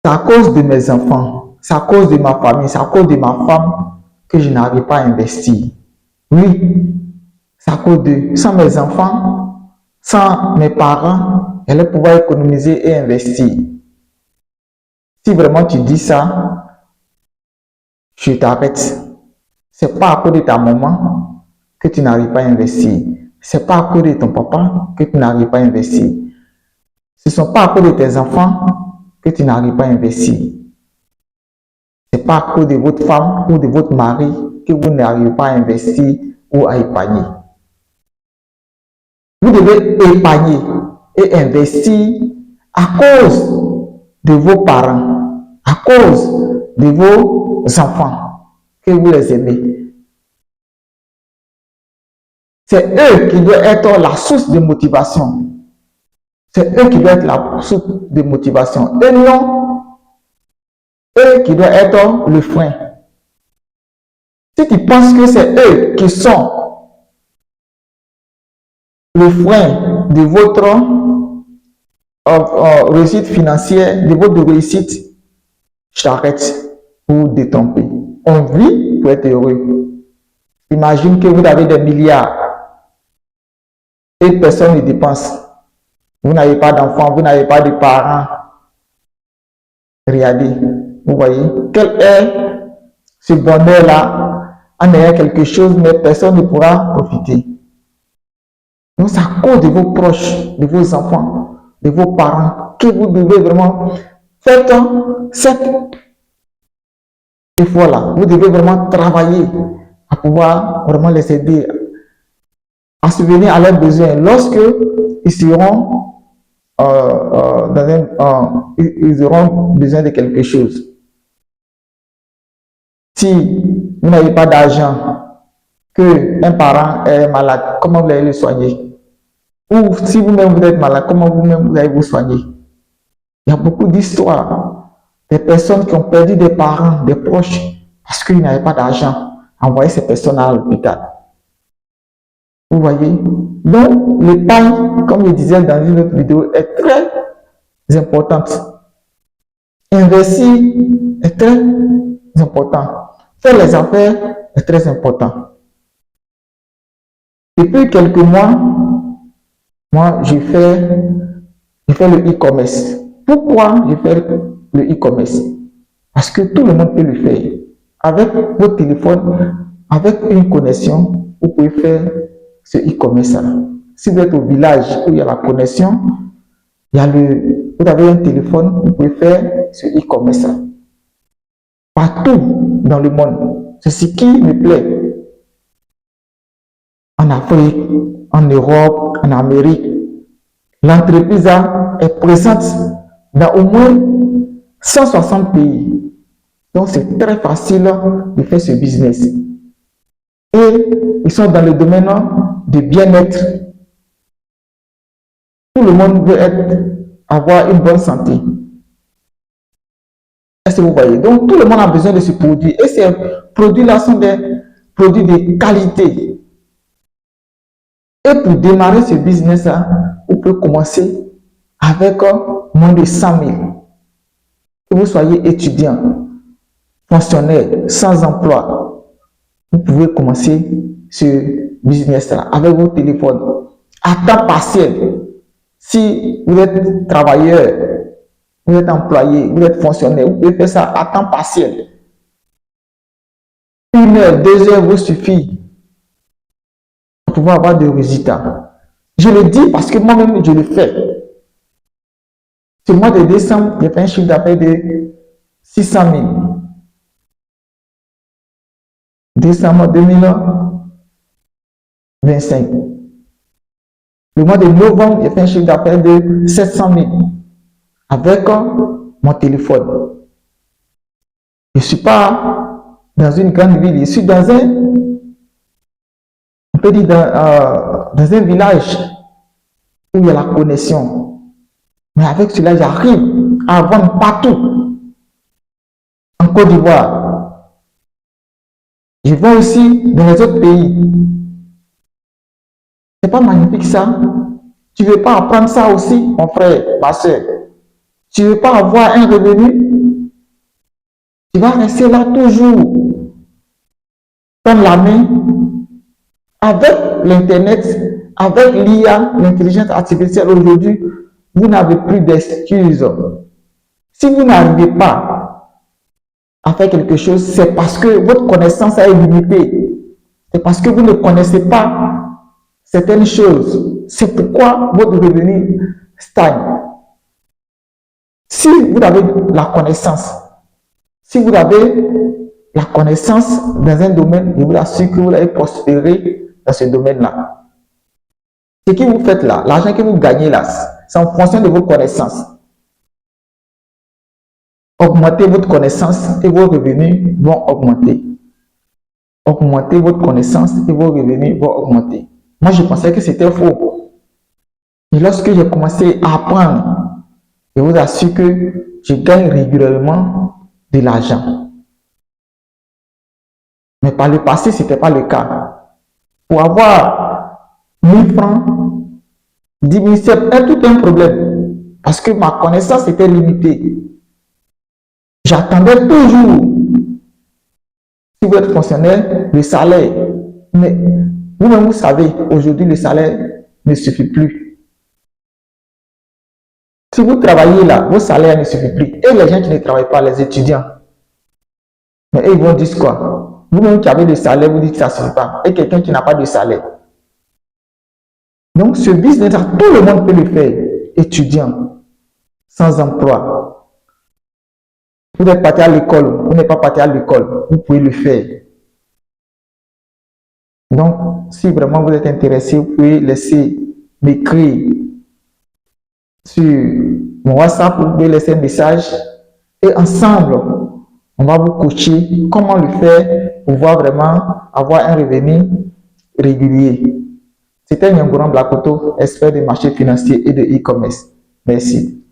c'est à cause de mes enfants, c'est à cause de ma famille, c'est à cause de ma femme que je n'arrive pas à investir. Oui, c'est à cause de, sans mes enfants, sans mes parents, elle va pouvoir économiser et investir. Si vraiment tu dis ça, je t'arrête. C'est pas à cause de ta maman que tu n'arrives pas à investir. C'est pas à cause de ton papa que tu n'arrives pas à investir. Ce ne sont pas à cause de tes enfants que tu n'arrives pas à investir. Ce n'est pas à cause de votre femme ou de votre mari que vous n'arrivez pas à investir ou à épargner. Vous devez épargner et investir à cause de vos parents, à cause de vos enfants, que vous les aimez. C'est eux qui doivent être la source de motivation. C'est eux qui doivent être la source de motivation. Et non, eux qui doivent être le frein. Si tu penses que c'est eux qui sont le frein de votre réussite financière, de votre réussite, je t'arrête pour détromper. On vit pour être heureux. Imagine que vous avez des milliards et personne ne dépense. Vous n'avez pas d'enfants, vous n'avez pas de parents. Regardez, vous voyez, quel est ce bonheur-là en ayant quelque chose, mais personne ne pourra profiter. Donc, c'est à cause de vos proches, de vos enfants, de vos parents, que vous devez vraiment faire cette effort-là. Vous devez vraiment travailler à pouvoir vraiment les aider à subvenir à leurs besoins lorsque ils seront ils auront besoin de quelque chose. Si vous n'avez pas d'argent, qu'un parent est malade, comment vous allez le soigner? Ou si vous-même vous êtes malade, comment vous-même vous allez vous soigner? Il y a beaucoup d'histoires, des personnes qui ont perdu des parents, des proches, parce qu'ils n'avaient pas d'argent. Envoyer ces personnes à l'hôpital. Vous voyez? Donc, l'épargne, comme je disais dans une autre vidéo, est très importante. Investir est très important. Faire les affaires est très important. Depuis quelques mois, moi, je fais le e-commerce. Pourquoi je fais le e-commerce? Parce que tout le monde peut le faire. Avec votre téléphone, avec une connexion, vous pouvez faire ce e-commerce. Si vous êtes au village où il y a la connexion, vous avez un téléphone, vous pouvez faire ce e-commerce. Partout dans le monde. C'est ce qui me plaît. En Afrique, en Europe, en Amérique, l'entreprise est présente dans au moins 160 pays. Donc, c'est très facile de faire ce business. Et ils sont dans le domaine de bien-être. Tout le monde veut avoir une bonne santé. Est-ce que vous voyez? Donc, tout le monde a besoin de ce produit. Et ces produits-là sont des produits de qualité. Et pour démarrer ce business-là, vous pouvez commencer avec moins de 100 000. Que vous soyez étudiant, fonctionnaire, sans emploi, vous pouvez commencer ce business-là avec vos téléphones à temps partiel. Si vous êtes travailleur, vous êtes employé, vous êtes fonctionnaire, vous pouvez faire ça à temps partiel. 1 heure, 2 heures vous suffit pour pouvoir avoir des résultats. Je le dis parce que moi-même, je le fais. Ce mois de décembre, j'ai fait un chiffre d'affaires de 600 000. Décembre 2025. Le mois de novembre, j'ai fait un chiffre d'affaires de 700 000 avec mon téléphone. Je ne suis pas dans une grande ville, je suis dans on peut dire dans un village où il y a la connexion. Mais avec cela, j'arrive à vendre partout. En Côte d'Ivoire. Je vends aussi dans les autres pays. C'est pas magnifique ça? Tu ne veux pas apprendre ça aussi, mon frère, ma soeur? Tu ne veux pas avoir un revenu Tu vas rester là toujours, dans la main, avec l'Internet, avec l'IA, l'intelligence artificielle aujourd'hui, vous n'avez plus d'excuses. Si vous n'arrivez pas à faire quelque chose, c'est parce que votre connaissance est limitée. C'est parce que vous ne connaissez pas certaines choses. C'est pourquoi votre revenu stagne. Si vous avez la connaissance, si vous avez la connaissance dans un domaine, je vous assure que vous allez prospérer dans ce domaine-là. Ce que vous faites là, l'argent que vous gagnez là, c'est en fonction de vos connaissances. Augmentez votre connaissance et vos revenus vont augmenter. Augmentez votre connaissance et vos revenus vont augmenter. Moi, je pensais que c'était faux. Et lorsque j'ai commencé à apprendre, je vous assure que je gagne régulièrement de l'argent. Mais par le passé, ce n'était pas le cas. Pour avoir 1000 francs, 10 000, c'est tout un problème. Parce que ma connaissance était limitée. J'attendais toujours, si vous êtes fonctionnaire, le salaire. Mais vous-même, vous savez, aujourd'hui, le salaire ne suffit plus. Si vous travaillez là, vos salaires ne suffit plus. Et les gens qui ne travaillent pas, les étudiants, mais eux, ils vont dire quoi? Vous-même qui avez le salaire, vous dites que ça ne suffit pas. Et quelqu'un qui n'a pas de salaire. Donc, ce business, tout le monde peut le faire. Étudiant, sans emploi. Vous êtes parti à l'école, vous n'êtes pas parti à l'école, vous pouvez le faire. Donc, si vraiment vous êtes intéressé, vous pouvez laisser m'écrire sur mon WhatsApp, vous pouvez laisser un message et ensemble, on va vous coacher comment le faire pour pouvoir vraiment avoir un revenu régulier. C'était Nyangouran Blakoto, expert des marchés financiers et de e-commerce. Merci.